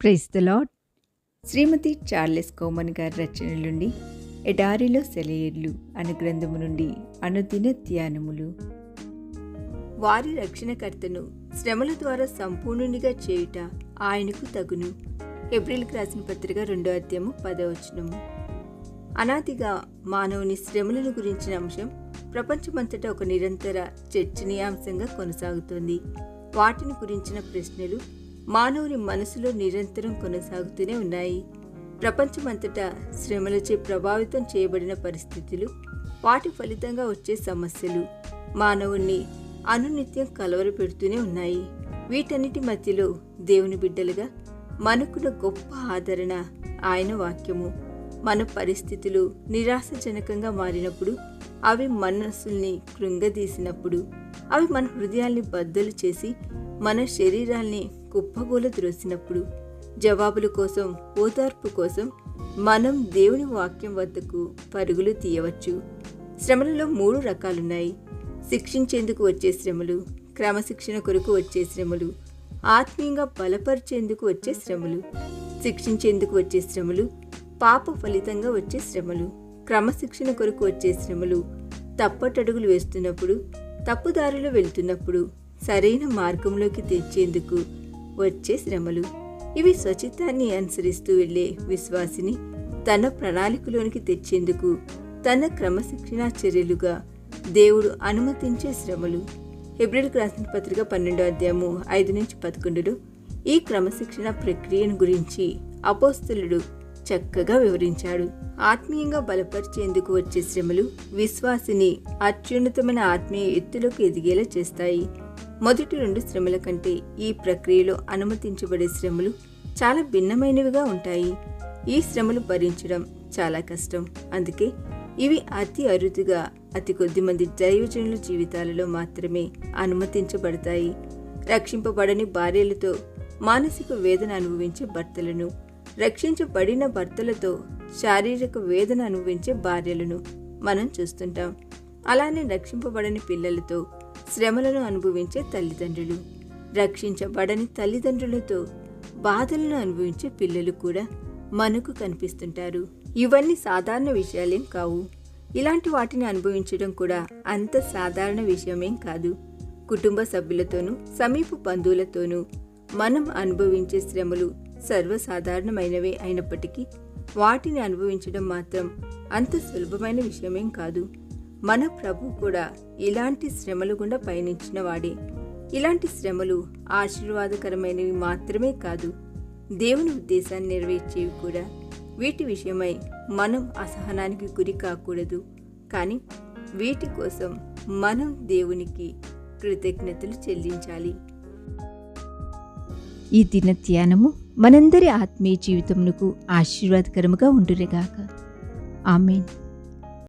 Praise the lord. Srimati Charles Cowman గారి రచనల నుండి ఎడారిలో సెలయేర్లు అను గ్రంథము నుండి అనుదిన ధ్యానములు. వారి రక్షణకర్తను శ్రమల ద్వారా సంపూర్ణునిగా చేయుట ఆయనకు తగును. హెబ్రీయులకు రాసిన పత్రిక 2వ అధ్యాయము 10వ వచనము. అనాదిగా మానవుని శ్రమలను గురించిన అంశం ప్రపంచమంతటా ఒక నిరంతర చర్చనీయాంశంగా కొనసాగుతోంది. వాటిని గురించిన ప్రశ్నలు మానవుని మనసులో నిరంతరం కొనసాగుతూనే ఉన్నాయి. ప్రపంచమంతటా శ్రమలచే ప్రభావితం చేయబడిన పరిస్థితులు, వాటి ఫలితంగా వచ్చే సమస్యలు మానవుణ్ణి అనునిత్యం కలవరపెడుతూనే ఉన్నాయి. వీటన్నిటి మధ్యలో దేవుని బిడ్డలుగా మనకున్న గొప్ప ఆదరణ ఆయన వాక్యము. మన పరిస్థితులు నిరాశజనకంగా మారినప్పుడు, అవి మనసుల్ని కృంగదీసినప్పుడు, అవి మన హృదయాల్ని బద్దలు చేసి మన శరీరాల్ని కుప్పగూల ద్రోసినప్పుడు, జవాబుల కోసం, ఓదార్పు కోసం మనం దేవుని వాక్యం వద్దకు పరుగులు తీయవచ్చు. శ్రమలలో 3 రకాలున్నాయి. శిక్షించేందుకు వచ్చే శ్రమలు, క్రమశిక్షణ కొరకు వచ్చే శ్రమలు, ఆత్మీయంగా బలపరిచేందుకు వచ్చే శ్రమలు. శిక్షించేందుకు వచ్చే శ్రమలు పాప ఫలితంగా వచ్చే శ్రమలు. క్రమశిక్షణ కొరకు వచ్చే శ్రమలు తప్పటడుగులు వేస్తున్నప్పుడు, తప్పుదారిలో వెళ్తున్నప్పుడు సరైన మార్గంలోకి తెచ్చేందుకు వచ్చే శ్రమలు. ఇవి స్వచిత్తాన్ని అనుసరిస్తూ వెళ్లే విశ్వాసిని తన ప్రణాళికలోనికి తెచ్చేందుకు, తన క్రమశిక్షణా చర్యలుగా దేవుడు అనుమతించే శ్రమలు. హెబ్రీయులకు రాసిన పత్రిక 12వ అధ్యాయము 5-11 ఈ క్రమశిక్షణ ప్రక్రియను గురించి అపోస్తలుడు చక్కగా వివరించాడు. ఆత్మీయంగా బలపరిచేందుకు వచ్చే శ్రమలు విశ్వాసిని అత్యున్నతమైన ఆత్మీయ ఎత్తులకు ఎదిగేలా చేస్తాయి. మొదటి 2 శ్రమల కంటే ఈ ప్రక్రియలో అనుమతించబడే శ్రమలు చాలా భిన్నమైనవిగా ఉంటాయి. ఈ శ్రమలు భరించడం చాలా కష్టం. అందుకే ఇవి అతి అరుదుగా, అతి కొద్ది మంది దైవజనుల జీవితాలలో మాత్రమే అనుమతించబడతాయి. రక్షింపబడని భార్యలతో మానసిక వేదన అనుభవించే భర్తలను, రక్షించబడిన భర్తలతో శారీరక వేదన అనుభవించే భార్యలను మనం చూస్తుంటాం. అలానే రక్షింపబడని పిల్లలతో శ్రమలను అనుభవించే తల్లిదండ్రులు, రక్షించబడని తల్లిదండ్రులతో బాధలను అనుభవించే పిల్లలు కూడా మనకు కనిపిస్తుంటారు. ఇవన్నీ సాధారణ విషయాలేం కావు. ఇలాంటి వాటిని అనుభవించడం కూడా అంత సాధారణ విషయమేం కాదు. కుటుంబ సభ్యులతోనూ, సమీప బంధువులతోనూ మనం అనుభవించే శ్రమలు సర్వసాధారణమైనవే అయినప్పటికీ వాటిని అనుభవించడం మాత్రం అంత సులభమైన విషయమేం కాదు. మన ప్రభు కూడా ఇలాంటి శ్రమలు గుండా పయనించిన వాడే. ఇలాంటి శ్రమలు ఆశీర్వాదకరమైనవి మాత్రమే కాదు, దేవుని ఉద్దేశాన్ని నెరవేర్చేవి కూడా. వీటి విషయమై మనం అసహనానికి గురి కాకూడదు. కానీ వీటి కోసం మనం దేవునికి కృతజ్ఞతలు చెల్లించాలి. ఈ దిన ధ్యానము మనందరి ఆత్మీయ జీవితమునకు ఆశీర్వాదకరముగా ఉండునుగాక. ఆమేన్.